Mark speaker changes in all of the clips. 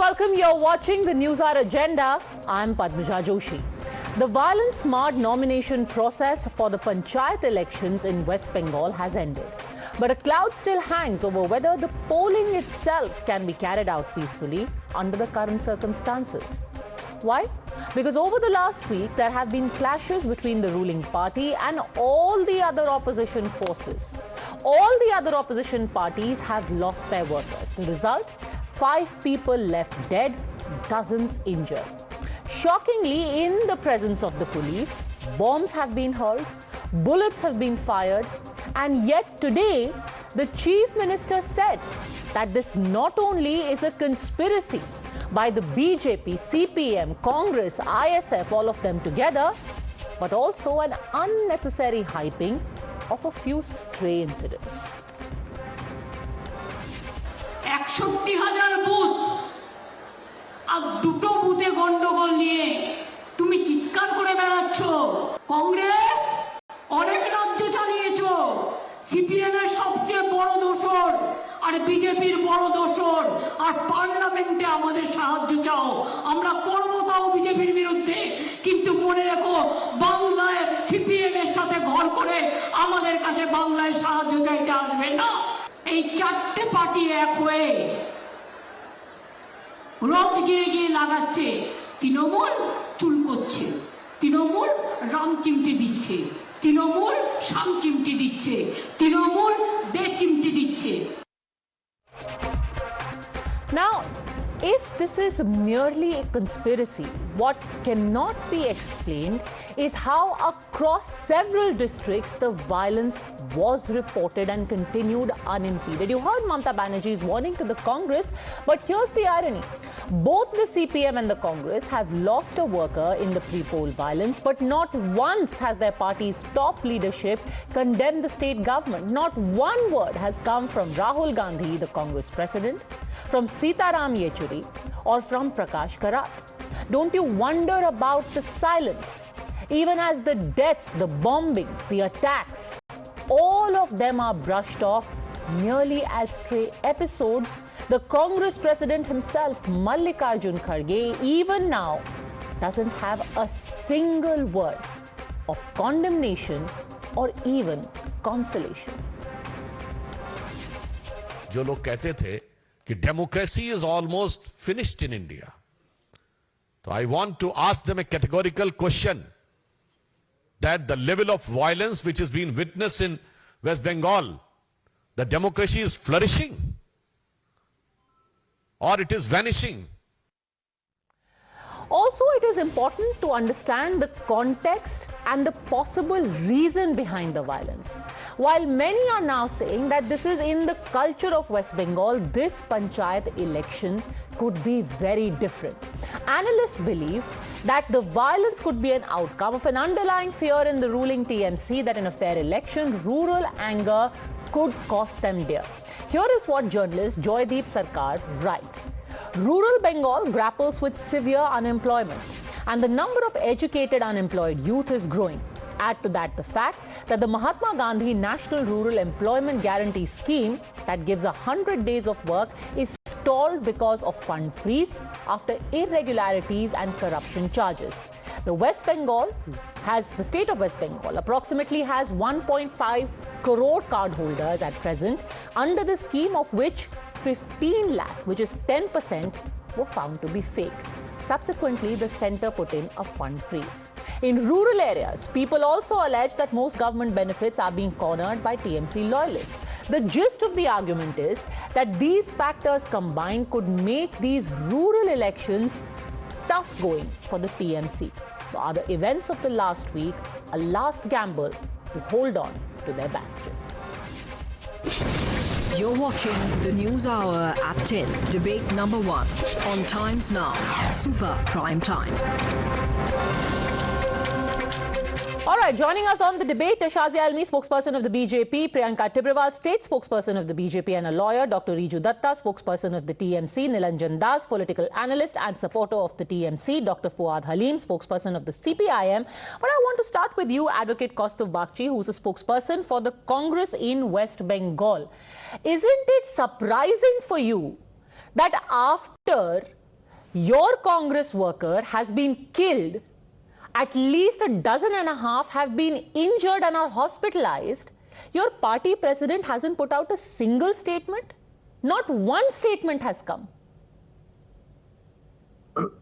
Speaker 1: welcome. You're watching the Newshour Agenda. I'm Padmaja Joshi. The violence-marred nomination process for the Panchayat elections in West Bengal has ended. But a cloud still hangs over whether the polling itself can be carried out peacefully under the current circumstances. Why? Because over the last week, there have been clashes between the ruling party and all the other opposition forces. All the other opposition parties have lost their workers. The result? 5 people left dead, dozens injured. Shockingly, in the presence of the police, bombs have been hurled, bullets have been fired, and yet today, the Chief Minister said that this not only is a conspiracy by the BJP, CPM, Congress, ISF, all of them together, but also an unnecessary hyping of a few stray incidents.
Speaker 2: 61,000 booth আর দুটো বুথে গন্ডগোল নিয়ে তুমি চিৎকার করে বেড়াচ্ছ। কংগ্রেস অনেক রাজ্য চালিয়েছো, CPM এর সবচেয়ে বড় দোষর আর বিজেপির বড় দোষর, আর পার্লামেন্টে আমাদের সাহায্য চাও, আমরা করবো তাও বিজেপির বিরুদ্ধে, কিন্তু মনে রেখো বাংলায় সিপিএম এর সাথে ঘর করে আমাদের কাছে বাংলায় সাহায্য চাইতে আসবে না। এই চারটে পার্টি এক হয়ে রথ গিয়ে গিয়ে লাগাচ্ছে, তৃণমূল চুল করছে, তৃণমূল রাম চিমটি দিচ্ছে, তৃণমূল শাম চিমটি দিচ্ছে, তৃণমূল দে চিমটি দিচ্ছে।
Speaker 1: Now, if this is merely a conspiracy, what cannot be explained is how across several districts the violence was reported and continued unimpeded. You heard Mamta Banerjee's warning to the Congress, but here's the irony. Both the CPM and the Congress have lost a worker in the pre-poll violence, but not once has their party's top leadership condemned the state government. Not one word has come from Rahul Gandhi, the Congress president, from Sitaram Yechuri, or from Prakash Karat. Don't you wonder about the silence? Even as the deaths, the bombings, the attacks, all of them are brushed off merely as stray episodes. The Congress president himself, Mallikarjun Kharge, even now doesn't have a single word of condemnation or even consolation.
Speaker 3: जो लोग कहते थे कि democracy is almost finished in India, so I want to ask them a categorical question, that the level of violence which has been witnessed in West Bengal, the democracy is flourishing or it is vanishing?
Speaker 1: Also, it is important to understand the context and the possible reason behind the violence. While many are now saying that this is in the culture of West Bengal, this Panchayat election could be very different. Analysts believe that the violence could be an outcome of an underlying fear in the ruling TMC that in a fair election, rural anger could cost them dear. Here is what journalist Joydeep Sarkar writes. Rural Bengal grapples with severe unemployment, and the number of educated unemployed youth is growing. Add to that the fact that the Mahatma Gandhi National Rural Employment Guarantee Scheme that gives 100 days of work is stalled because of fund freeze after irregularities and corruption charges. The state of West Bengal approximately has 1.5 crore cardholders at present under the scheme, of which 15 lakh, which is 10%, were found to be fake. Subsequently, the centre put in a fund freeze. In rural areas, people also allege that most government benefits are being cornered by TMC loyalists. The gist of the argument is that these factors combined could make these rural elections tough going for the TMC. So are the events of the last week a last gamble to hold on to their bastion?
Speaker 4: You're watching the News Hour at 10, debate number 1 on Times Now, Super Prime Time.
Speaker 1: All right, joining us on the debate is Shazia Ilmi, spokesperson of the BJP, Priyanka Tibrewal, state spokesperson of the BJP and a lawyer, Dr. Riju Datta, spokesperson of the TMC, Nilanjan Das, political analyst and supporter of the TMC, Dr. Fuad Halim, spokesperson of the CPIM. But I want to start with you, Advocate Kaustav Bagchi, who's a spokesperson for the Congress in West Bengal. Isn't it surprising for you that after your Congress worker has been killed, at least 12.5 have been injured and are hospitalized, your party president hasn't put out a single statement? Not one statement has come.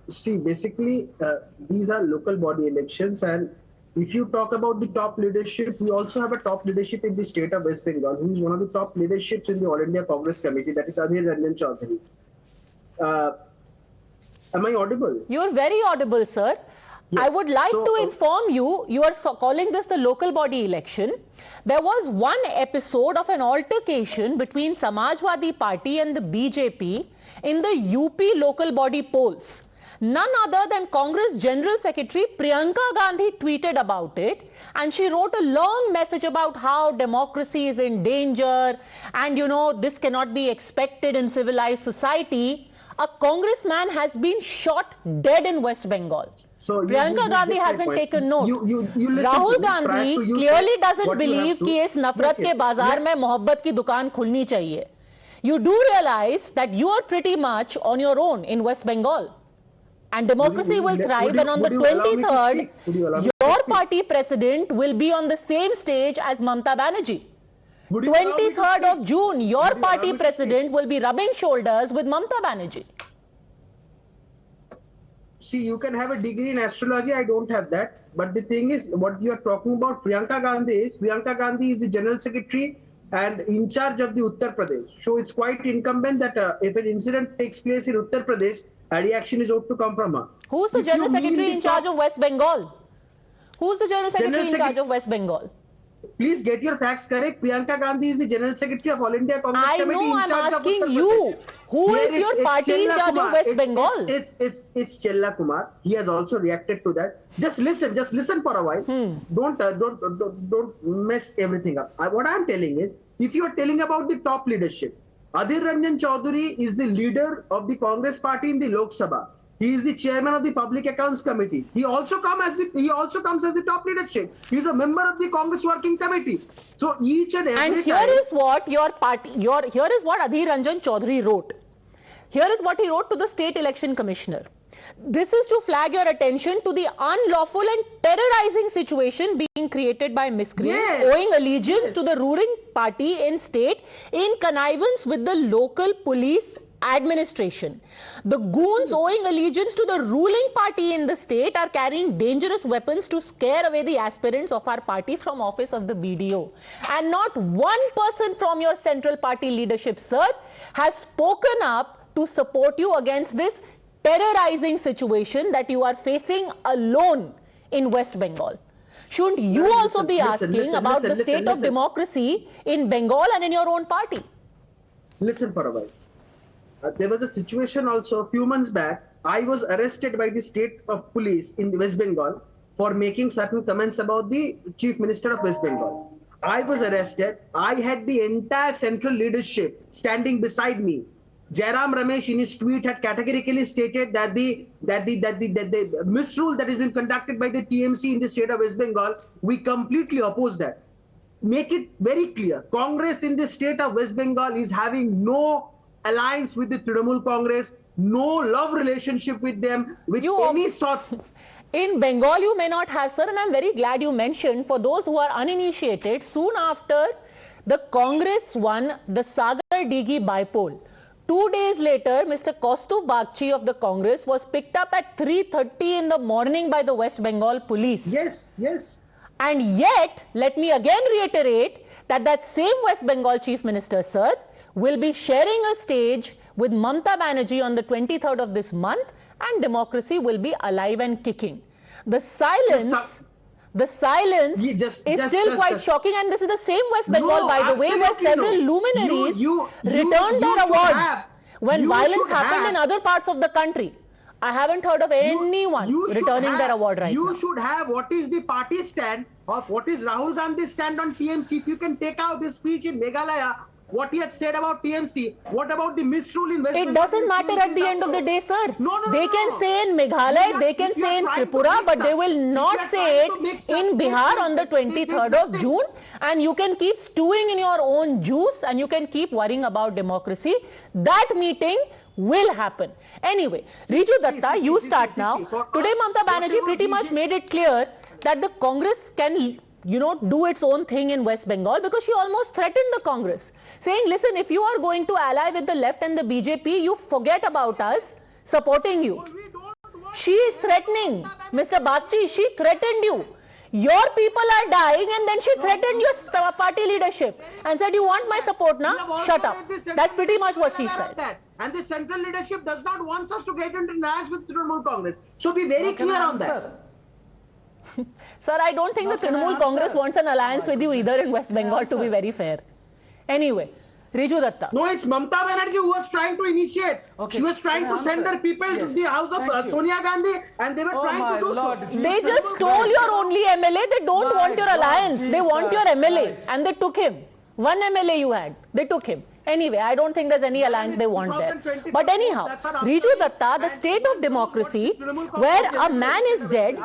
Speaker 5: See, basically, these are local body elections, and if you talk about the top leadership, we also have a top leadership in the state of West Bengal, who is one of the top leaderships in the All India Congress Committee, that is Adhir Ranjan Chaudhary. Am I audible?
Speaker 1: You're very audible, sir.
Speaker 5: Yes.
Speaker 1: I would like to inform you, you are calling this the local body election. There was one episode of an altercation between Samajwadi Party and the BJP in the UP local body polls. None other than Congress General Secretary Priyanka Gandhi tweeted about it, and she wrote a long message about how democracy is in danger and, you know, this cannot be expected in civilized society. A congressman has been shot dead in West Bengal.
Speaker 5: So
Speaker 1: Priyanka Gandhi hasn't taken note. Rahul Gandhi clearly doesn't believe कि इस नफरत के बाजार में मोहब्बत की दुकान खुलनी चाहिए. You do realize that you are pretty much on your own in West Bengal. And democracy will thrive when on the 23rd, your party president will be on the same stage as Mamta Banerjee. 23rd of June, your party president will be rubbing shoulders with Mamta Banerjee.
Speaker 5: See, you can have a degree in astrology. I don't have that. But the thing is, what you are talking about, Priyanka Gandhi is the General Secretary and in charge of the Uttar Pradesh. So it's quite incumbent that if an incident takes place in Uttar Pradesh, a reaction is ought to come from her.
Speaker 1: Who's the General Secretary in charge of West Bengal? Who's the General Secretary in charge of West Bengal?
Speaker 5: Please get your facts correct. Priyanka Gandhi is the General Secretary of All India Congress Committee.
Speaker 1: I know, I'm asking you. Who is your party in charge of West Bengal?
Speaker 5: It's Chella Kumar. He has also reacted to that. Just listen for a while. Don't mess everything up. What I'm telling is, if you are telling about the top leadership, Adhir Ranjan Chaudhary is the leader of the Congress Party in the Lok Sabha. He is the chairman of the Public Accounts Committee. He also comes as the top leadership. He is a member of the Congress Working Committee. So each and every
Speaker 1: And here is what your party, here is what Adhir Ranjan Chaudhary wrote. Here is what he wrote to the State Election Commissioner. This is to flag your attention to the unlawful and terrorizing situation being created by miscreants owing allegiance to the ruling party in state in connivance with the local police administration. The goons owing allegiance to the ruling party in the state are carrying dangerous weapons to scare away the aspirants of our party from office of the BDO. And not one person from your central party leadership, sir, has spoken up to support you against this terrorizing situation that you are facing alone in West Bengal. Shouldn't you also be asking about the state of democracy in Bengal and in your own party?
Speaker 5: Listen for a while. There was a situation also a few months back. I was arrested by the state of police in the West Bengal for making certain comments about the Chief Minister of West Bengal. I was arrested. I had the entire central leadership standing beside me. Jairam Ramesh in his tweet had categorically stated that the misrule that has been conducted by the TMC in the state of West Bengal, we completely oppose that. Make it very clear. Congress in the state of West Bengal is having no alliance with the Trinamool Congress, no love relationship with them, with any sort.
Speaker 1: In Bengal, you may not have, sir, and I'm very glad you mentioned, for those who are uninitiated, soon after the Congress won the Sarkar Digi bypoll. 2 days later, Mr. Kaustubh Bagchi of the Congress was picked up at 3:30 in the morning by the West Bengal police.
Speaker 5: Yes, yes.
Speaker 1: And yet, let me again reiterate that same West Bengal Chief Minister, sir, will be sharing a stage with Mamta Banerjee on the 23rd of this month, and democracy will be alive and kicking. The silence is still quite shocking, and this is the same West Bengal, by the way, where several luminaries returned their awards when violence happened in other parts of the country. I haven't heard of anyone returning their award right now.
Speaker 5: You should have what is the party stand or what is Rahul Gandhi's stand on TMC. If you can take out his speech in Meghalaya what he had said about TMC, what about the misrule in West Bengal?
Speaker 1: It doesn't matter at the end of the day, sir. They can say in Meghalaya, they can say in Tripura, but they will not say it in Bihar on the 23rd of June. And you can keep stewing in your own juice and you can keep worrying about democracy. That meeting will happen. Anyway, Riju Datta, you start now. Today, Mamta Banerjee pretty much made it clear that the Congress can, do its own thing in West Bengal, because she almost threatened the Congress, saying, listen, if you are going to ally with the left and the BJP, you forget about us supporting you. She is threatening. Mr. Bagchi, she threatened you. Your people are dying, and then she threatened your party leadership and said, you want my support now? Shut up. That's pretty much what she said.
Speaker 5: And the central leadership does not want us to get into alliance with Trinamool Congress. So be very clear on that.
Speaker 1: Sir, I don't think the Trinamool Congress wants an alliance with you either in West Bengal, to be very fair. Anyway, Riju Datta.
Speaker 5: No, it's Mamta Banerjee who was trying to initiate.
Speaker 6: Okay.
Speaker 5: She was trying to send her people to the house of Sonia Gandhi, and they were trying to do so.
Speaker 1: They just stole your only MLA. They don't want your alliance. They want your MLA. And they took him. One MLA you had. They took him. Anyway, I don't think there's any alliance they want there. But anyhow, Riju Datta, the state of democracy, where a man is dead,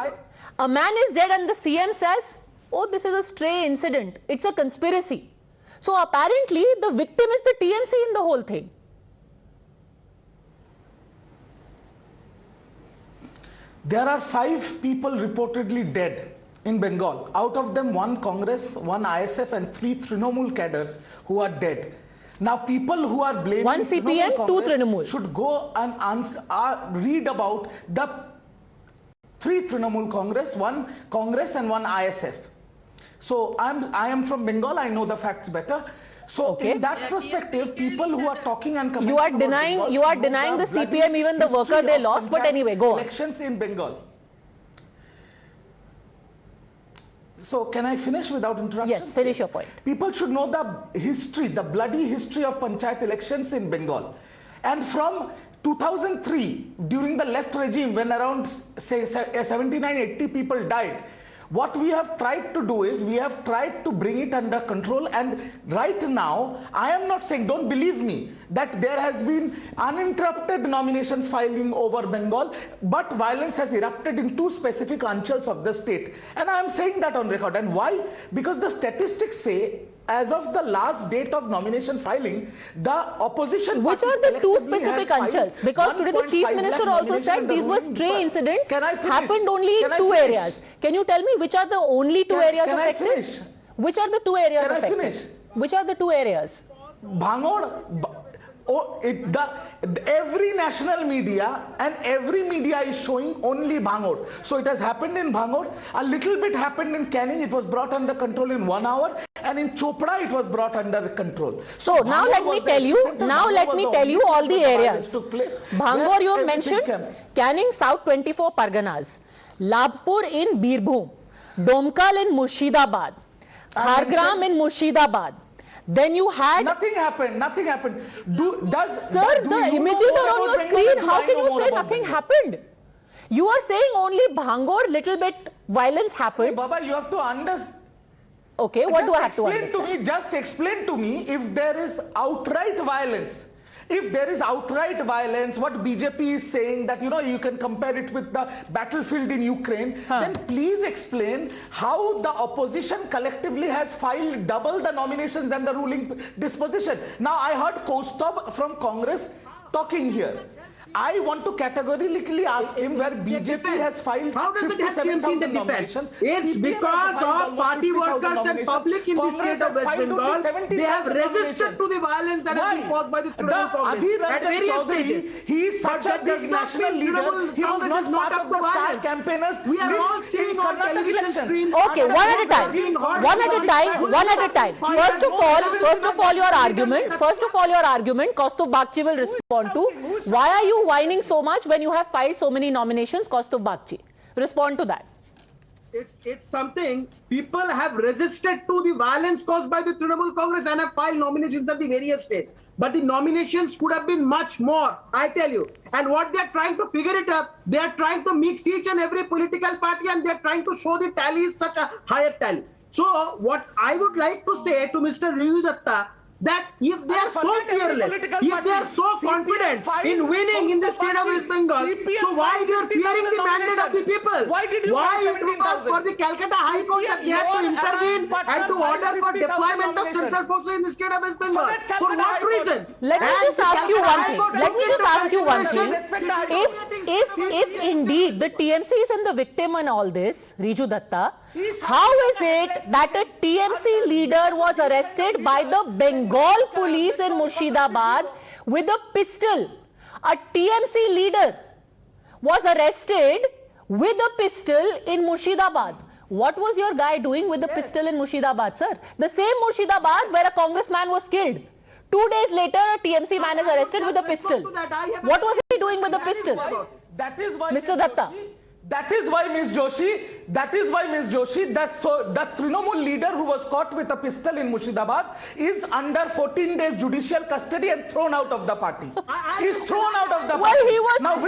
Speaker 1: and the CM says, oh, this is a stray incident. It's a conspiracy. So apparently, the victim is the TMC in the whole thing.
Speaker 6: There are 5 people reportedly dead in Bengal. Out of them, 1 Congress, 1 ISF and 3 Trinamool cadres who are dead. Now, people who are blaming
Speaker 1: 1 CPM, 2 Trinamool
Speaker 6: should go and read about the 3 Trinamool Congress, 1 Congress and 1 ISF. So I am from Bengal. I know the facts better. So in that perspective, people who are talking and commenting
Speaker 1: you are denying the CPM, even the worker they lost. But anyway, go on.
Speaker 6: Elections in Bengal. So can I finish without interruption?
Speaker 1: Yes, finish your point.
Speaker 6: People should know the history, the bloody history of Panchayat elections in Bengal. And from 2003, during the left regime, when around say 79-80 people died, what we have tried to do is we have tried to bring it under control. And right now, I am not saying, don't believe me, that there has been uninterrupted nominations filing over Bengal, but violence has erupted in 2 specific anchals of the state. And I am saying that on record. And why? Because the statistics say, as of the last date of nomination filing, the opposition...
Speaker 1: Which are the 2 specific anchals? Because today the Chief Minister also said these were stray incidents, happened only in 2 areas. Can you tell me which are the only 2 areas affected?
Speaker 6: Can I finish?
Speaker 1: Which are the 2 areas affected?
Speaker 6: Can I finish?
Speaker 1: Which are the 2 areas?
Speaker 6: Bhangar, every national media and every media is showing only Bhangar. So it has happened in Bhangar. A little bit happened in Canning. It was brought under control in 1 hour. And in Chopra, it was brought under control.
Speaker 1: So now let me tell you, all the areas. Bhangar you have mentioned, Canning South 24 Parganas, Labpur in Birbhum, Domkal in Murshidabad, Khargram in Murshidabad. Then you had...
Speaker 6: Nothing happened.
Speaker 1: Sir, the images are on your screen. How can you say nothing happened? You are saying only Bhangar, little bit violence happened.
Speaker 6: Hey, Baba, you have to understand.
Speaker 1: Okay, what do I have to understand?
Speaker 6: Just explain to me if there is outright violence. If there is outright violence, what BJP is saying that, you can compare it with the battlefield in Ukraine, then please explain how the opposition collectively has filed double the nominations than the ruling disposition. Now, I heard Kaustubh from Congress talking here. I want to categorically ask him where BJP has filed 57,000 nominations.
Speaker 5: It's because of party workers and public in the state of West Bengal. They have resisted to the violence that has been caused by the Trinamool Congress at various stages.
Speaker 6: He is such a big national leader. He was not part of the star campaigners.
Speaker 5: We are all seeing on television screen.
Speaker 1: Okay, one at a time. First of all, your argument, Kaustubh Bagchi will respond to. Why are you whining so much when you have filed so many nominations, Kaustubh Bagchi? Respond to that.
Speaker 5: It's something people have resisted to the violence caused by the Trinamool Congress and have filed nominations at the various states. But the nominations could have been much more, I tell you. And what they are trying to figure it up, they are trying to mix each and every political party and they are trying to show the tally is such a higher tally. So what I would like to say to Mr. Riju Datta, that if they are so fearless, if they are so confident in winning in the state of West Bengal, so why they are fearing the mandate of the people? Why it was for the Calcutta High Court that they had to intervene and to order for deployment of central forces in the state of West Bengal? For what reason?
Speaker 1: Let me just ask you one thing. Let me just ask you one thing. If indeed the TMC is in the victim in all this, Riju Datta, how is it that a TMC leader was arrested by the Bengal police in Murshidabad with a pistol? A TMC leader was arrested with a pistol in Murshidabad. What was your guy doing with the pistol in Murshidabad, sir? The same Murshidabad where a congressman was killed. 2 days later, a TMC man is arrested with a pistol. What was he doing with the pistol?
Speaker 6: That is why,
Speaker 1: Mr. Datta.
Speaker 6: That is why, Ms. Joshi, that Trinamool leader who was caught with a pistol in Murshidabad is under 14 days judicial custody and thrown out of the party. He's thrown out of the party.
Speaker 1: Well,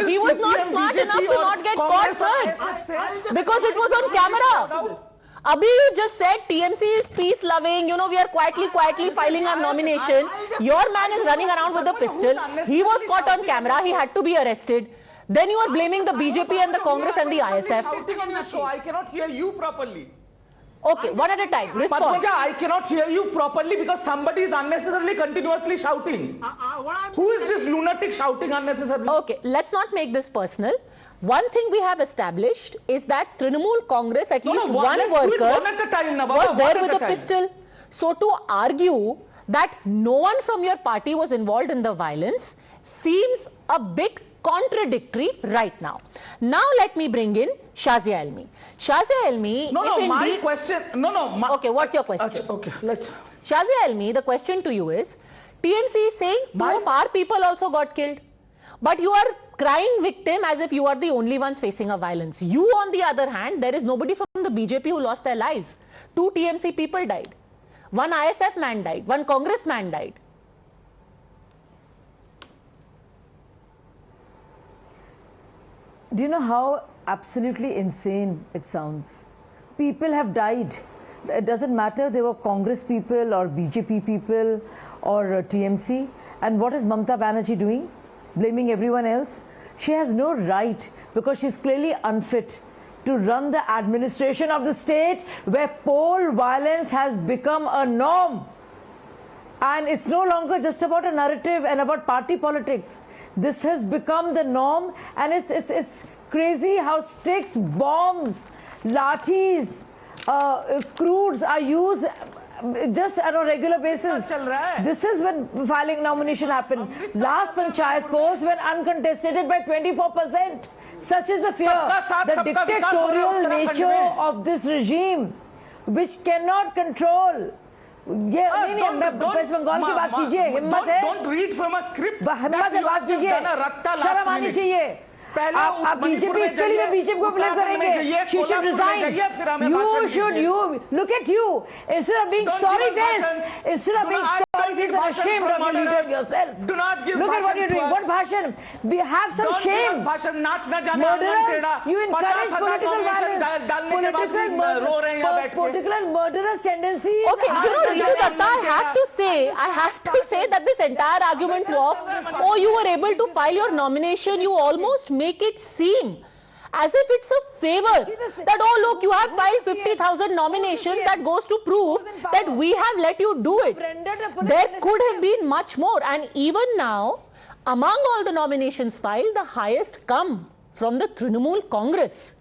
Speaker 1: he was not smart enough to not get caught first because it was on camera. Abhi, you just said TMC is peace-loving, we are quietly filing our nomination. Your man is running around with a pistol. He was caught on camera. He had to be arrested. Then you are blaming the BJP and the Congress and the ISF.
Speaker 6: I cannot hear you properly.
Speaker 1: Okay, one at a time. Respond.
Speaker 6: Padmaja, I cannot hear you properly because somebody is unnecessarily continuously shouting. Who is this lunatic shouting unnecessarily?
Speaker 1: Okay, let's not make this personal. One thing we have established is that Trinamool Congress, at least one worker, was there with a pistol. So to argue that no one from your party was involved in the violence seems a bit contradictory right now. Now let me bring in Shazia Ilmi. Shazia Ilmi,
Speaker 6: my question.
Speaker 1: Okay, what's your question?
Speaker 6: Okay, let's.
Speaker 1: Shazia Ilmi, the question to you is, TMC is saying two of our people also got killed, but you are crying victim as if you are the only ones facing a violence. You, on the other hand, there is nobody from the BJP who lost their lives. 2 TMC people died. 1 ISF man died. 1 Congress man died.
Speaker 7: Do you know how absolutely insane it sounds? People have died. It doesn't matter they were Congress people or BJP people or TMC. And what is Mamta Banerjee doing? Blaming everyone else? She has no right because she's clearly unfit to run the administration of the state where poll violence has become a norm. And it's no longer just about a narrative and about party politics. This has become the norm, and it's crazy how sticks, bombs, lathis, crudes are used just on a regular basis. This is when filing nomination happened. Last Panchayat polls were uncontested by 24%. Such is the fear, the dictatorial nature of this regime, which cannot control. West Bengal की बात कीजिए, हिम्मत है?
Speaker 6: Don't read from a script.
Speaker 7: हिम्मत है, बात कीजिए. शर्म आनी चाहिए. आप बीजेपी इसके लिए बीजेपी को ब्लेम करेंगे. She should resign. You look at you. Instead of being sorry faced, instead of being sorry faced and ashamed of your leader yourself.
Speaker 6: Do not give.
Speaker 7: Look at what you're doing. What bhashan? Have some shame. Murderers. You encourage political violence. Political murderous tendencies.
Speaker 1: Okay, Riju Datta, I have to say that this entire argument of, you were able to file your nomination, you almost make it seem as if it's a favor that, look, you have filed 50,000 nominations, that goes to prove that we have let you do it. There could have been much more, and even now, among all the nominations filed, the highest come from the Trinamool Congress.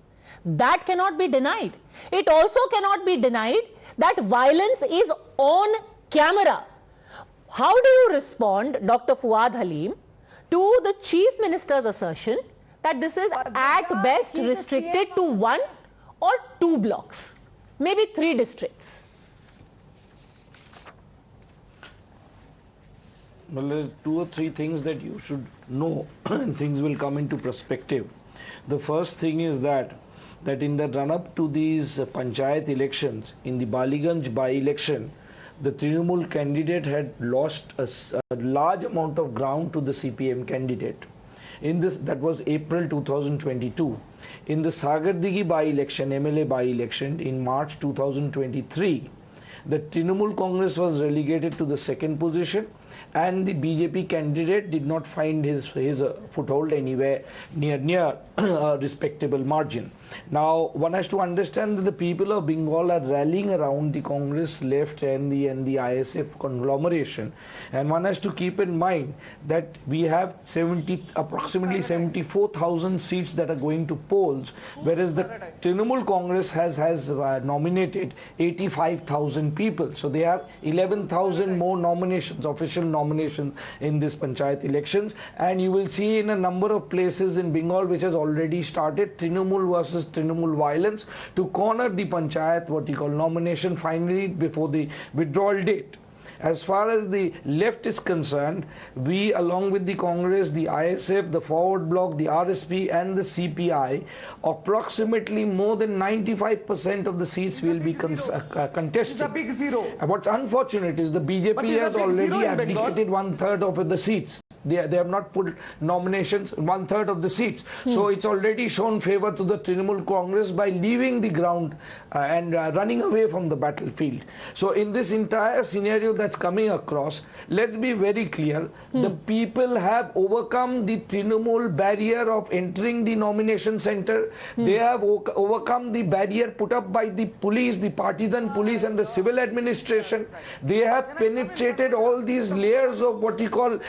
Speaker 1: That cannot be denied. It also cannot be denied that violence is on camera. How do you respond, Dr. Fuad Halim, to the Chief Minister's assertion that this is at best restricted to 1 or 2 blocks, maybe 3 districts?
Speaker 8: Well, there are 2 or 3 things that you should know and things will come into perspective. The first thing is that in the run-up to these Panchayat elections, in the Baliganj by-election, the Trinamool candidate had lost a large amount of ground to the CPM candidate. That was April 2022. In the Sagardigi by-election, MLA by-election in March 2023, the Trinamool Congress was relegated to the second position, and the BJP candidate did not find his foothold anywhere near a respectable margin. Now, one has to understand that the people of Bengal are rallying around the Congress left and the ISF conglomeration, and one has to keep in mind that we have approximately 74,000 seats that are going to polls, whereas the Trinamool Congress has nominated 85,000 people. So they have 11,000 more nominations, official nominations in this panchayat elections, and you will see in a number of places in Bengal which has already started Trinamool versus Trinamool violence to corner the panchayat, what you call nomination, finally before the withdrawal date. As far as the left is concerned, we, along with the Congress, the ISF, the Forward Bloc, the RSP and the CPI, approximately more than 95% of the seats will be contested.
Speaker 6: It's a big zero.
Speaker 8: What's unfortunate is the BJP has already abdicated 1/3 of the seats. They have not put nominations 1/3 of the seats. So it's already shown favor to the Trinamool Congress by leaving the ground and running away from the battlefield. So in this entire scenario that's coming across, let's be very clear. The people have overcome the Trinamool barrier of entering the nomination center. They have overcome the barrier put up by the police, the partisan police and the civil administration. They have penetrated all these layers of what you call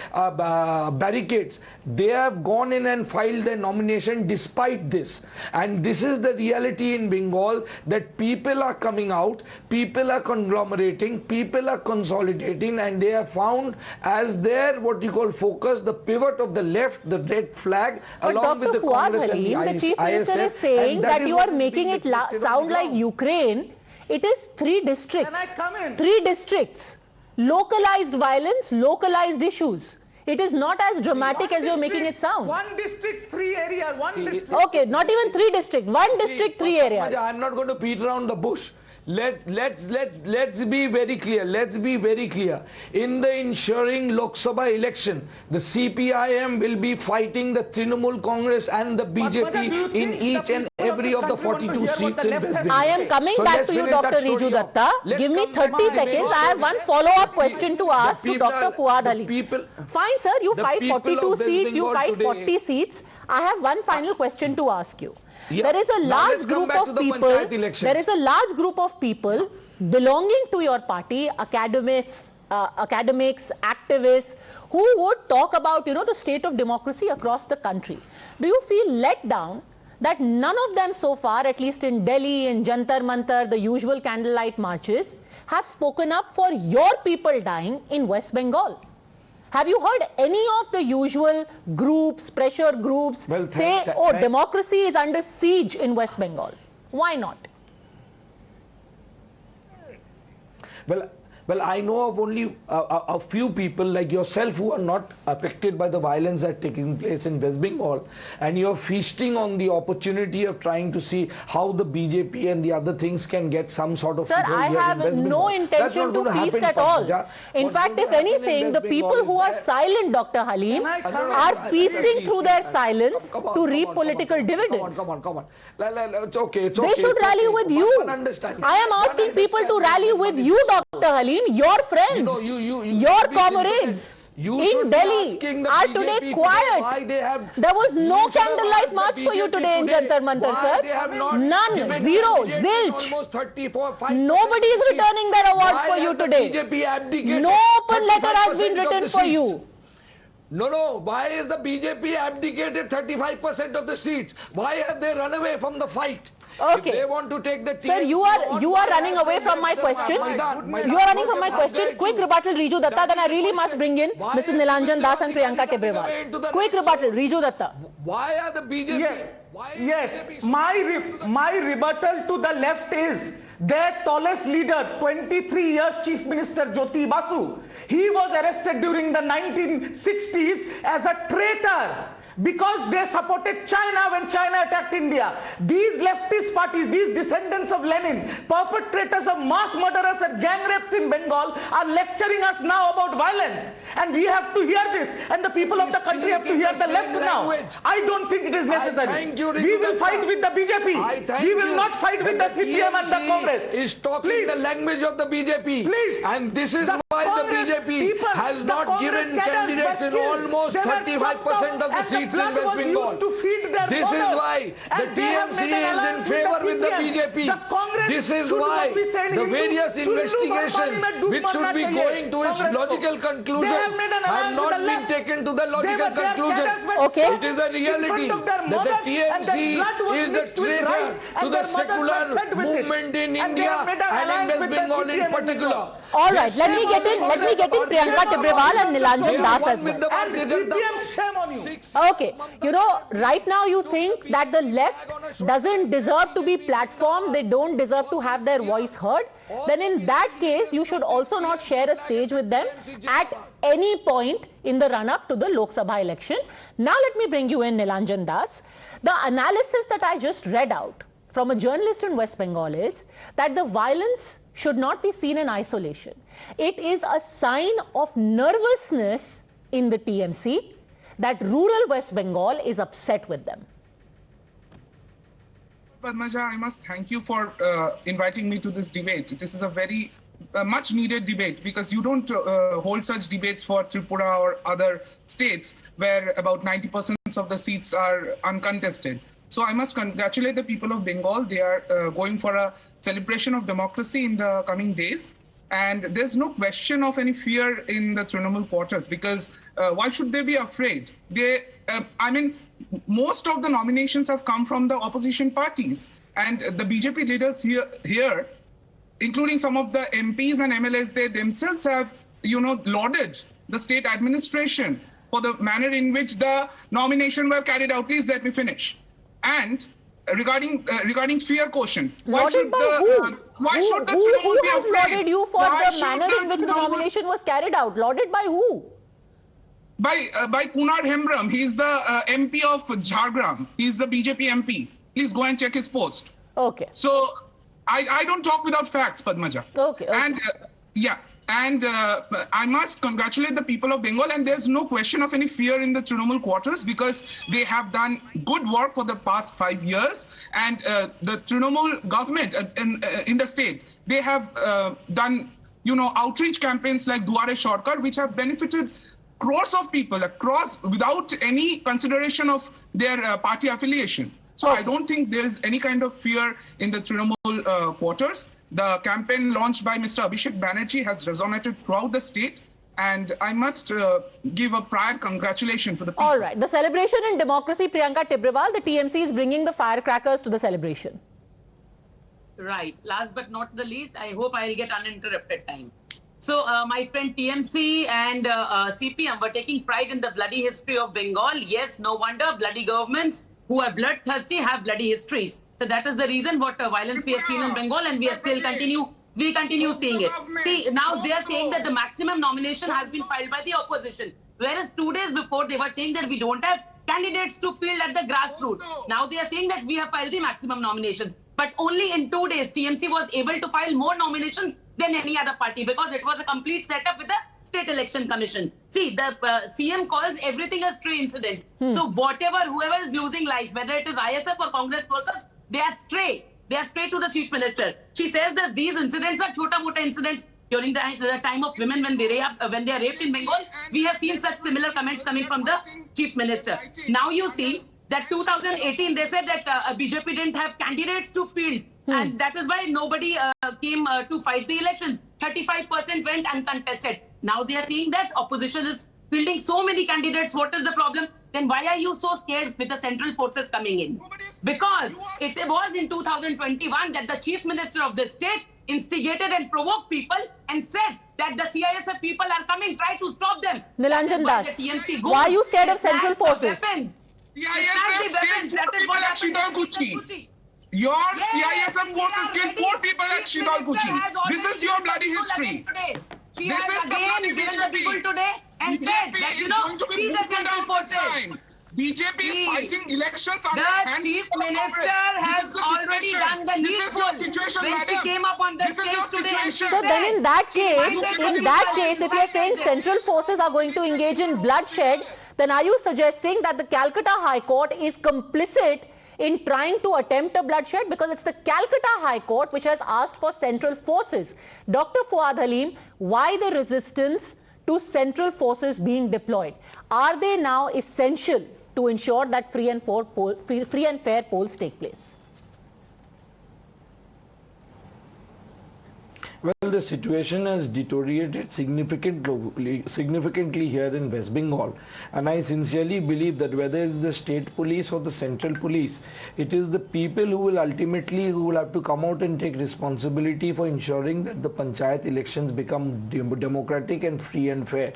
Speaker 8: barricades. They have gone in and filed their nomination despite this. And this is the reality in Bengal, that people are coming out, people are conglomerating, people are consolidating, and they have found as their what you call focus the pivot of the left, the red flag,
Speaker 1: but
Speaker 8: along
Speaker 1: Dr.
Speaker 8: with the
Speaker 1: Fuad
Speaker 8: Congress
Speaker 1: Halim,
Speaker 8: and
Speaker 1: the Chief Minister is saying that you are making it sound like Ukraine. It is 3 districts.
Speaker 6: Can I come in?
Speaker 1: 3 districts. Localized violence, localized issues. It is not as dramatic as you're making it sound.
Speaker 6: 1 district, 3 areas. 1 district.
Speaker 1: Okay, not even 3 districts. 1 district, 3 areas.
Speaker 8: I'm not going to beat around the bush. Let's be very clear. Let's be very clear. In the ensuing Lok Sabha election, the CPIM will be fighting the Trinamool Congress and the BJP in each and every of the 42 seats in West Bengal.
Speaker 1: I am coming back to you, Dr. Riju Datta. Give me 30 seconds. I have one follow-up question to ask to Dr. Fuad Halim. Fine, sir. You fight 42 seats. You fight 40 seats. I have one final question to ask you.
Speaker 8: Yeah.
Speaker 1: There is a large group of people. There is a large group of people belonging to your party, academics, activists, who would talk about, the state of democracy across the country. Do you feel let down that none of them so far, at least in Delhi, in Jantar Mantar, the usual candlelight marches, have spoken up for your people dying in West Bengal? Have you heard any of the usual groups, pressure groups, say, democracy is under siege in West Bengal? Why not?
Speaker 8: Well, I know of only a few people like yourself who are not affected by the violence that's taking place in West Bengal, and you're feasting on the opportunity of trying to see how the BJP and the other things can get some sort of...
Speaker 1: Sir, I have no intention to feast at all. In fact, if anything, the people who are silent, Dr. Halim, are feasting through their silence to reap political dividends.
Speaker 8: Come on. It's okay.
Speaker 1: They should rally with you. I am asking people to rally with you, Dr. Halim. Your friends, your comrades in Delhi are today quiet. There was no candlelight march for you today in Jantar Mantar, sir. None, zero, zilch. Nobody is returning their awards for you today. No open letter has been written for you.
Speaker 8: No. Why is the BJP abdicated 35% of the seats? Why have they run away from the fight?
Speaker 1: Okay.
Speaker 8: If they want to take the TMC,
Speaker 1: sir, you are running away from my question. You are running from my question. Quick rebuttal, Riju Datta. Then I really must bring in Mr. Nilanjan Das and Priyanka Tibrewal. Quick rebuttal, Riju Datta.
Speaker 8: Why are the BJP?
Speaker 6: Yes. My rebuttal to the left is their tallest leader, 23 years Chief Minister Jyoti Basu. He was arrested during the 1960s as a traitor. because they supported China when China attacked India. These leftist parties, these descendants of Lenin, perpetrators of mass murderers and gang rapes in Bengal, are lecturing us now about violence. And we have to hear this. And the people of the country have to hear the left now. I don't think it is necessary. We will fight with the BJP. We will not fight with the CPM and the Congress.
Speaker 8: Is talking the language of the BJP.
Speaker 6: Please.
Speaker 8: And this is why the BJP has not given candidates in almost 35% of the seats in West Bengal. This is why the TMC is in favor with the BJP. This is why the various investigations which should be going to its logical conclusion have not been taken to the logical conclusion.
Speaker 1: Okay.
Speaker 8: It is a reality that the TMC is the traitor to the secular movement in India and in West Bengal in particular.
Speaker 1: All right, let me get in Priyanka Tibrewal and Nilanjan Das as well. Okay, you know, right now you think that the left doesn't deserve to be platformed, they don't deserve to have their voice heard. Then in that case, you should also not share a stage with them at any point in the run-up to the Lok Sabha election. Now let me bring you in Nilanjan Das. The analysis that I just read out from a journalist in West Bengal is that the violence should not be seen in isolation. It is a sign of nervousness in the TMC that rural West Bengal is upset with them.
Speaker 9: Padmaja, I must thank you for inviting me to this debate. This is a very much needed debate because you don't hold such debates for Tripura or other states where about 90% of the seats are uncontested. So I must congratulate the people of Bengal. They are going for a celebration of democracy in the coming days. And there's no question of any fear in the Trinamool quarters because why should they be afraid? I mean, most of the nominations have come from the opposition parties. And the BJP leaders here, including some of the MPs and MLAs, they themselves have, lauded the state administration for the manner in which the nomination were carried out. Please let me finish. And regarding fear quotient, why should the Trinamool be afraid?
Speaker 1: Who has lauded you for the manner in which the nomination was carried out? Lauded by who?
Speaker 9: By Kunar Hembram. He's the MP of Jhargram. He's the BJP MP. Please go and check his post.
Speaker 1: Okay.
Speaker 9: So I don't talk without facts, Padmaja.
Speaker 1: Okay.
Speaker 9: And And I must congratulate the people of Bengal, and there's no question of any fear in the Trinamool quarters because they have done good work for the past 5 years. And the Trinamool government in the state, they have done, outreach campaigns like Duare Sarkar, which have benefited crores of people across without any consideration of their party affiliation. So I don't think there is any kind of fear in the Trinamool quarters. The campaign launched by Mr. Abhishek Banerjee has resonated throughout the state, and I must give a prior congratulation to the people.
Speaker 1: All right. The celebration in democracy, Priyanka Tibrewal, the TMC is bringing the firecrackers to the celebration.
Speaker 2: Right. Last but not the least, I hope I'll get uninterrupted time. So, my friend TMC and CPM were taking pride in the bloody history of Bengal. Yes, no wonder bloody governments who are bloodthirsty have bloody histories. So that is the reason what violence we have seen in Bengal, and we continue seeing it. See, now they are saying that the maximum nomination has been filed by the opposition, whereas 2 days before they were saying that we don't have candidates to field at the grassroots. Now they are saying that we have filed the maximum nominations, but only in 2 days TMC was able to file more nominations than any other party because it was a complete setup with the State Election Commission. See, the CM calls everything a stray incident. So whoever is losing life, whether it is ISF or Congress workers, they are stray. They are stray to the Chief Minister. She says that these incidents are chota-mota incidents during the time of women when they are raped in Bengal. We have seen such similar comments coming from the Chief Minister. Now you see that 2018, they said that BJP didn't have candidates to field. And that is why nobody came to fight the elections. 35% went uncontested. Now they are seeing that opposition is fielding so many candidates. What is the problem? Then why are you so scared with the central forces coming in? Because it was in 2021 that the Chief Minister of the state instigated and provoked people and said that the CISF people are coming, try to stop them.
Speaker 1: Nilanjan Das, why are you scared of central forces?
Speaker 9: CISF killed 4 people at Shitalkuchi. Your CISF forces killed 4 people at Shitalkuchi. This is your bloody history.
Speaker 2: She has again given the people today and said that, these are central forces.
Speaker 9: BJP is fighting elections under
Speaker 2: The
Speaker 9: hands
Speaker 2: Chief
Speaker 9: of
Speaker 2: Minister
Speaker 9: Congress.
Speaker 2: has already done the needful when she came up on the stage today. And she
Speaker 1: So then in that case, if you're saying
Speaker 2: them.
Speaker 1: central forces are going to engage in bloodshed, then are you suggesting that the Calcutta High Court is complicit in trying to attempt a bloodshed? Because it's the Calcutta High Court which has asked for central forces. Dr. Fuad Halim, why the resistance to central forces being deployed? Are they now essential to ensure that free and fair polls take place?
Speaker 8: Well, the situation has deteriorated significantly here in West Bengal, and I sincerely believe that whether it's the state police or the central police, it is the people who will have to come out and take responsibility for ensuring that the panchayat elections become democratic and free and fair.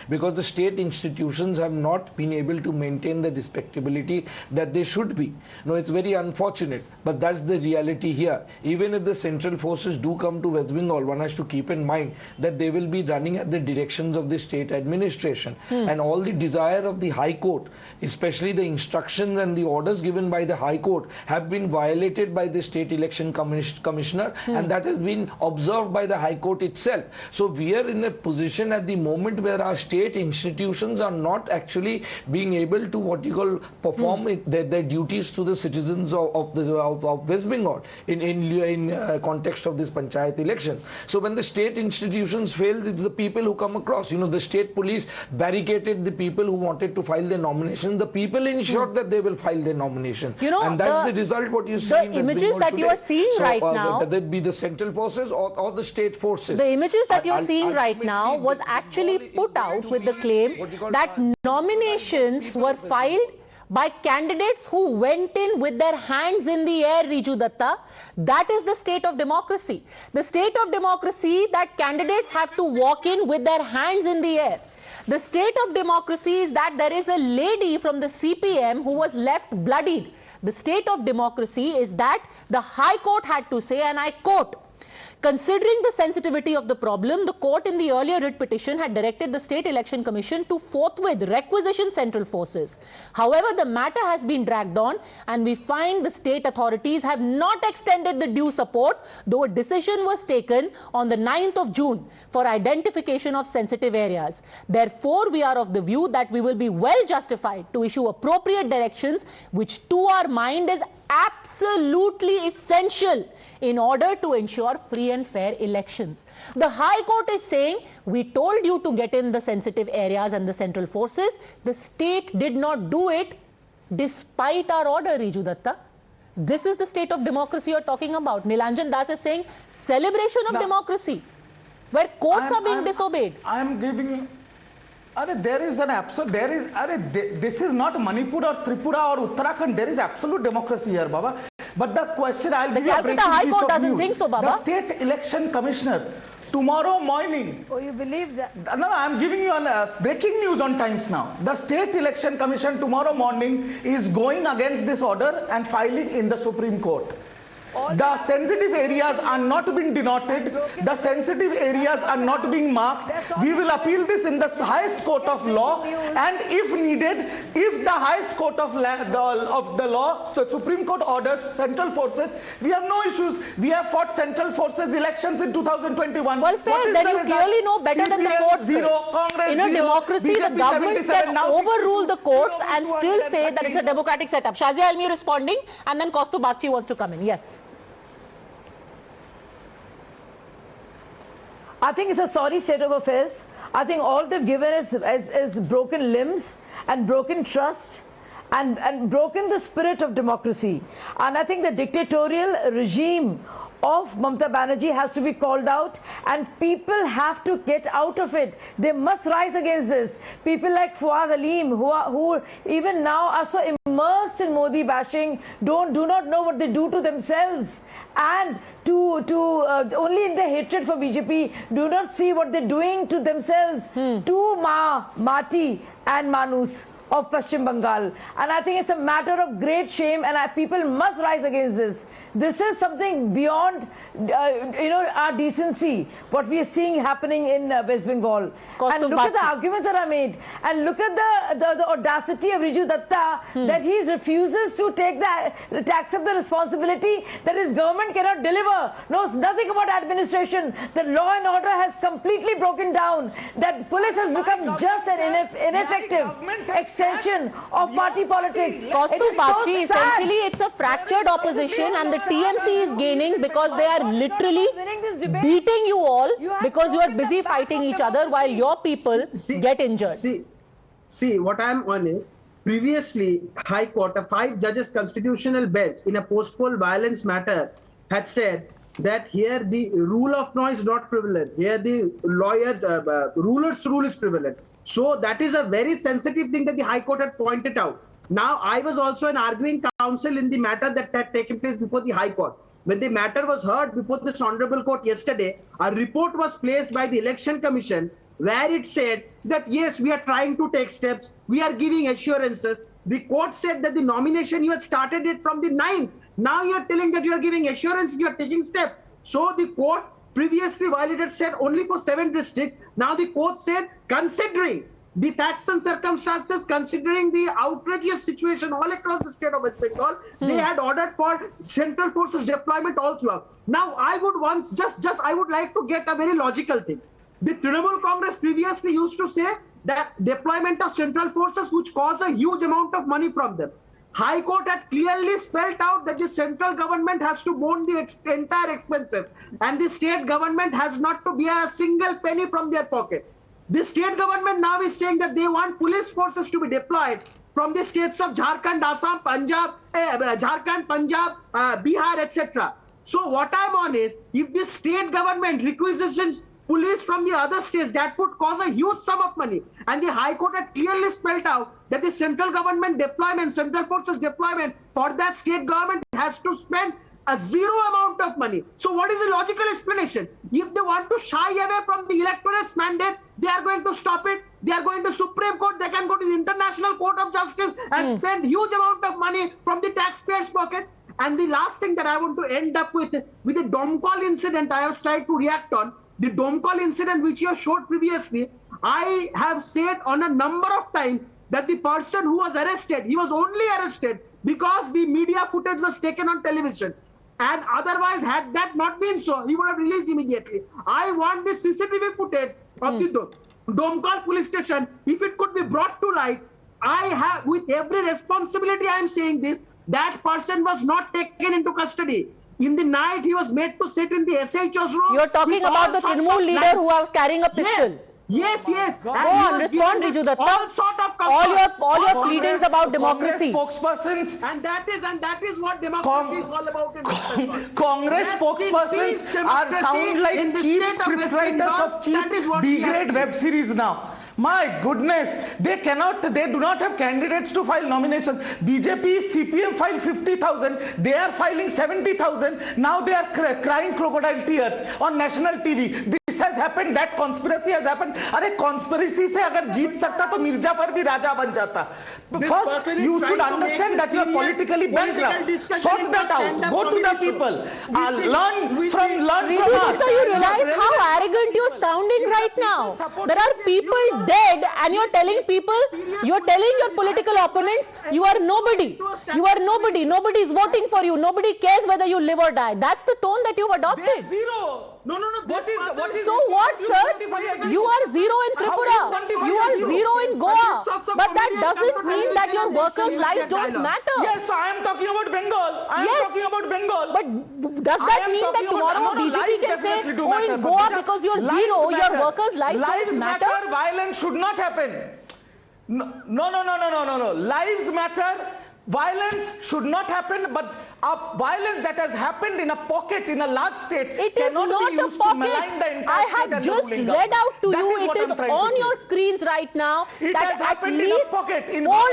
Speaker 8: Because the state institutions have not been able to maintain the respectability that they should be. No, it's very unfortunate, but that's the reality here. Even if the central forces do come to West Bengal, one has to keep in mind that they will be running at the directions of the state administration. And all the desire of the High Court, especially the instructions and the orders given by the High Court, have been violated by the State Election Commissioner, and that has been observed by the High Court itself. So we are in a position at the moment where our state institutions are not actually being able to perform their duties to the citizens of West Bengal in context of this panchayat election. So when the state institutions fail, it's the people who come across. You know, the state police barricaded the people who wanted to file their nomination. The people ensured that they will file their nomination.
Speaker 1: You know,
Speaker 8: and that's the result what you see in
Speaker 1: the images that you are seeing right now,
Speaker 8: whether it be the central forces or the state forces.
Speaker 1: The images that you're seeing right now was actually put out with the claim that nominations were filed by candidates who went in with their hands in the air, Riju Datta. That is the state of democracy. The state of democracy that candidates have to walk in with their hands in the air. The state of democracy is that there is a lady from the CPM who was left bloodied. The state of democracy is that the High Court had to say, and I quote, "Considering the sensitivity of the problem, the court in the earlier writ petition had directed the State Election Commission to forthwith requisition central forces. However, the matter has been dragged on, and we find the state authorities have not extended the due support, though a decision was taken on the 9th of June for identification of sensitive areas. Therefore, we are of the view that we will be well justified to issue appropriate directions, which to our mind is absolutely essential in order to ensure free and fair elections." The High Court is saying, we told you to get in the sensitive areas and the central forces. The state did not do it despite our order, Riju Datta. This is the state of democracy you're talking about. Nilanjan Das is saying celebration of democracy, where courts are being disobeyed.
Speaker 6: I am giving you... there is an absolute, this is not Manipur or Tripura or Uttarakhand. There is absolute democracy here, Baba. But the question, I'll give you a breaking piece of news. The Calcutta High Court doesn't think so, Baba. The State Election Commissioner, tomorrow morning...
Speaker 7: Oh, you believe that?
Speaker 6: No, I'm giving you breaking news on Times Now. The State Election Commission tomorrow morning is going against this order and filing in the Supreme Court. The sensitive areas are not being denoted. The sensitive areas are not being marked. We will appeal this in the highest court of law, and if needed, if the highest court of the law, the Supreme Court orders central forces, we have no issues. We have fought central forces elections in 2021.
Speaker 1: Well, fair. Then you clearly know better than the courts. In a democracy, the government can overrule the courts and still say that it's a democratic setup. Shazia Ilmi responding, and then Kaustu Bagchi wants to come in. Yes.
Speaker 7: I think it's a sorry state of affairs. I think all they've given is broken limbs and broken trust and broken the spirit of democracy. And I think the dictatorial regime of Mamta Banerjee has to be called out, and people have to get out of it. They must rise against this. People like Fuad Halim, who even now are so immersed in Modi bashing, do not know what they do to themselves, and only in their hatred for BJP, do not see what they're doing to themselves, to Mati and Manus. of Paschim Bengal. And I think it's a matter of great shame, and people must rise against this. This is something beyond, our decency, what we are seeing happening in West Bengal. And look at the arguments that are made. And look at the audacity of Riju Datta, that he refuses to accept the responsibility that his government cannot deliver. Knows nothing about administration. The law and order has completely broken down. That police has become just an ineffective extension of party politics.
Speaker 1: Kaustuv Bagchi, essentially it's a fractured opposition, and the TMC is gaining because they are literally beating you all because you are busy fighting each other while your people get injured.
Speaker 5: See, what I am on is, previously High Court, a 5 judges constitutional bench in a post-poll violence matter had said that here the rule of law is not prevalent. Here the ruler's rule is prevalent. So that is a very sensitive thing that the High Court had pointed out. Now, I was also an arguing counsel in the matter that had taken place before the High Court. When the matter was heard before this Honorable Court yesterday, a report was placed by the Election Commission where it said that yes, we are trying to take steps, we are giving assurances. The court said that the nomination, you had started it from the 9th. Now you are telling that you are giving assurance, you are taking steps. So the court previously, while it had said only for 7 districts, now the court said, considering the facts and circumstances, considering the outrageous situation all across the state of West Bengal, they had ordered for central forces deployment all throughout. Now, I would I would like to get a very logical thing. The Trinamool Congress previously used to say that deployment of central forces which cause a huge amount of money from them. High Court had clearly spelled out that the central government has to bond the entire expenses, and the state government has not to bear a single penny from their pocket. The state government now is saying that they want police forces to be deployed from the states of Jharkhand, Assam, Punjab, Bihar, etc. So what I'm on is, if the state government requisitions police from the other states, that would cause a huge sum of money. And the High Court had clearly spelled out that the central government deployment, central forces deployment for that state government has to spend a zero amount of money. So what is the logical explanation? If they want to shy away from the electorate's mandate, they are going to stop it. They are going to Supreme Court. They can go to the International Court of Justice and spend huge amount of money from the taxpayers' pocket. And the last thing that I want to end up with the Domkol incident I have tried to react on. The Domkol incident which you have showed previously, I have said on a number of times that the person who was arrested, he was only arrested because the media footage was taken on television. And otherwise, had that not been so, he would have released immediately. I want the CCTV footage of the Domkol police station. If it could be brought to light, I have, with every responsibility I am saying this, that person was not taken into custody. In the night, he was made to sit in the SHO's room.
Speaker 1: You're talking about the Trinamool leader who was carrying a pistol.
Speaker 5: Yes.
Speaker 1: Go on, respond, Riju Datta. All your pleadings about democracy.
Speaker 6: Spokespersons,
Speaker 5: and that is what democracy is all about.
Speaker 6: Congress spokespersons sound like cheap scriptwriters of cheap B-grade web series now. My goodness, they do not have candidates to file nominations. BJP, CPM filed 50,000. They are filing 70,000. Now they are crying crocodile tears on national TV. This has happened, that conspiracy has happened. Arey, conspiracy se agar jeet sakta to Mirzapur bhi raja ban jata. First, you should understand that you are politically bankrupt. Sort that out. Go to the people. Learn from us.
Speaker 1: You realize how arrogant you're sounding right now. There are people dead, and you're telling your political opponents, you are nobody. You are nobody. Nobody is voting for you. Nobody cares whether you live or die. That's the tone that you've adopted.
Speaker 6: Zero. No. What is
Speaker 1: so what, sir? You are zero in Tripura. You are zero in Goa. But that doesn't mean that your workers' lives don't matter.
Speaker 6: Yes, I am talking about Bengal.
Speaker 1: But does that mean that tomorrow BJP can say, oh, in Goa, because you're zero, your workers' lives don't matter?
Speaker 6: Violence should not happen. No. Lives matter. Violence should not happen, but violence that has happened in a pocket in a large state
Speaker 1: it is not a pocket. I have just read out to you, it is on your screens right now, that at least 4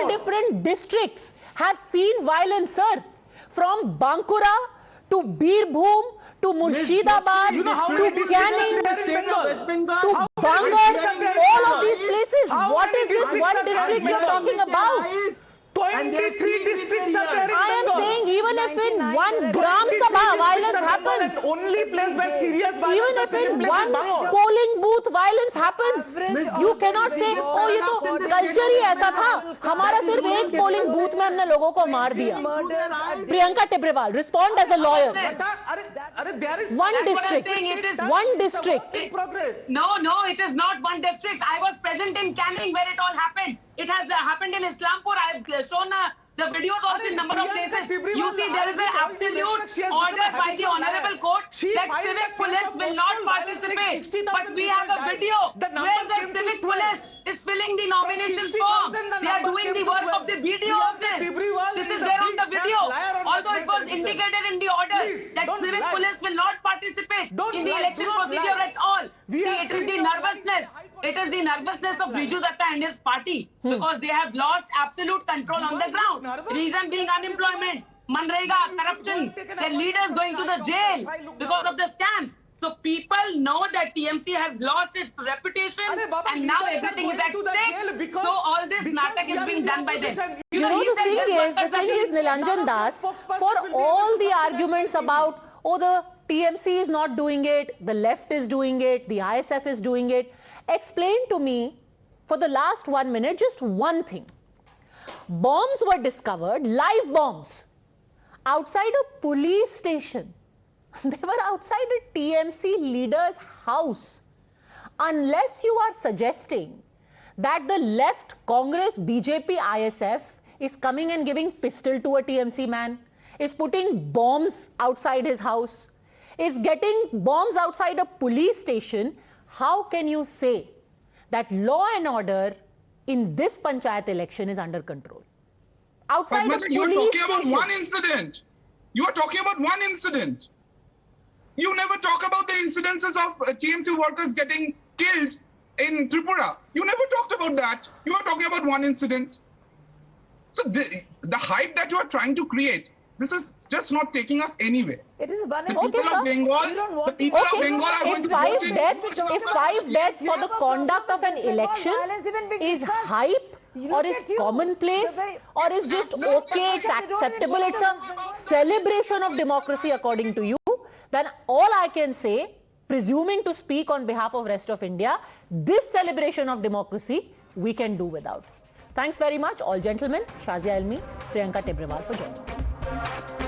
Speaker 1: different districts have seen violence, sir. From Bankura to Birbhum to Murshidabad,
Speaker 6: You know how
Speaker 1: to
Speaker 6: many
Speaker 1: Canning,
Speaker 6: districts are there in Bengal?
Speaker 5: West Bengal.
Speaker 1: to
Speaker 6: How many
Speaker 1: Bhangar,
Speaker 6: districts are there in
Speaker 1: all of
Speaker 6: Bengal?
Speaker 1: these places.
Speaker 6: How
Speaker 1: What
Speaker 6: many
Speaker 1: is this
Speaker 6: districts
Speaker 1: one
Speaker 6: are there in
Speaker 1: district you're
Speaker 6: Bengal?
Speaker 1: talking about?
Speaker 6: 23 districts are there in
Speaker 1: I am
Speaker 6: Bengal.
Speaker 1: saying even if in
Speaker 7: 99
Speaker 1: one
Speaker 7: there are
Speaker 1: Gram
Speaker 6: 23
Speaker 1: Sabha
Speaker 6: districts
Speaker 1: violence
Speaker 6: are Bengal,
Speaker 1: happens,
Speaker 6: and only place where serious violence
Speaker 1: even
Speaker 6: has
Speaker 1: if
Speaker 6: taken
Speaker 1: in
Speaker 6: place
Speaker 1: one
Speaker 6: is Bangor.
Speaker 1: polling booth violence happens, you cannot say, oh ये तो culture ही ऐसा था, हमारा सिर्फ एक polling booth में हमने लोगों को मार दिया. Priyanka Tibrewal, respond as a lawyer.
Speaker 6: There is
Speaker 1: One
Speaker 2: That's what I'm
Speaker 1: district,
Speaker 2: saying, it is-
Speaker 1: one district.
Speaker 6: in progress.
Speaker 2: No, it is not one district. I was present in Canning where it all happened. It has happened in Islampur. I've shown the videos also in number of places. You see, there is an absolute order by the honorable court that civic police will not participate. But we have a video where the civic police is filling the nomination form. They are doing the work of the BDO office. This is there on the video. Although it was indicated in the order that civic police will not participate in the election procedure at all. See, it is the nervousness. It is the nervousness of Viju Datta and his party because they have lost absolute control on the ground. Reason being unemployment, Manrega, corruption, their leaders going to the jail because of the scams. So people know that TMC has lost its reputation and now everything is at stake. So all this natak is being done by them.
Speaker 1: You know, the thing is, Nilanjan Das, for all the arguments about, oh, the TMC is not doing it, the left is doing it, the ISF is doing it, explain to me for the last 1 minute just one thing. Bombs were discovered, live bombs, outside a police station. They were outside a TMC leader's house. Unless you are suggesting that the left, Congress, BJP, ISF is coming and giving pistol to a TMC man, is putting bombs outside his house, is getting bombs outside a police station, how can you say that law and order in this panchayat election is under control? Outside
Speaker 9: Padmaja,
Speaker 1: a police
Speaker 9: you are talking about
Speaker 1: station.
Speaker 9: one incident. You are talking about one incident. You never talk about the incidences of TMC workers getting killed in Tripura. You never talked about that. You are talking about one incident. So the hype that you are trying to create, this is just not taking us anywhere.
Speaker 7: It is a
Speaker 9: The people of Bengal, the people of Bengal are going to vote in.
Speaker 1: If 5 deaths for the conduct of an election is hype, or is commonplace, or is just okay, it's acceptable, it's a celebration of democracy according to you, then all I can say, presuming to speak on behalf of rest of India, this celebration of democracy we can do without. Thanks very much, all gentlemen. Shazia Ilmi, Priyanka Tibrewal for joining.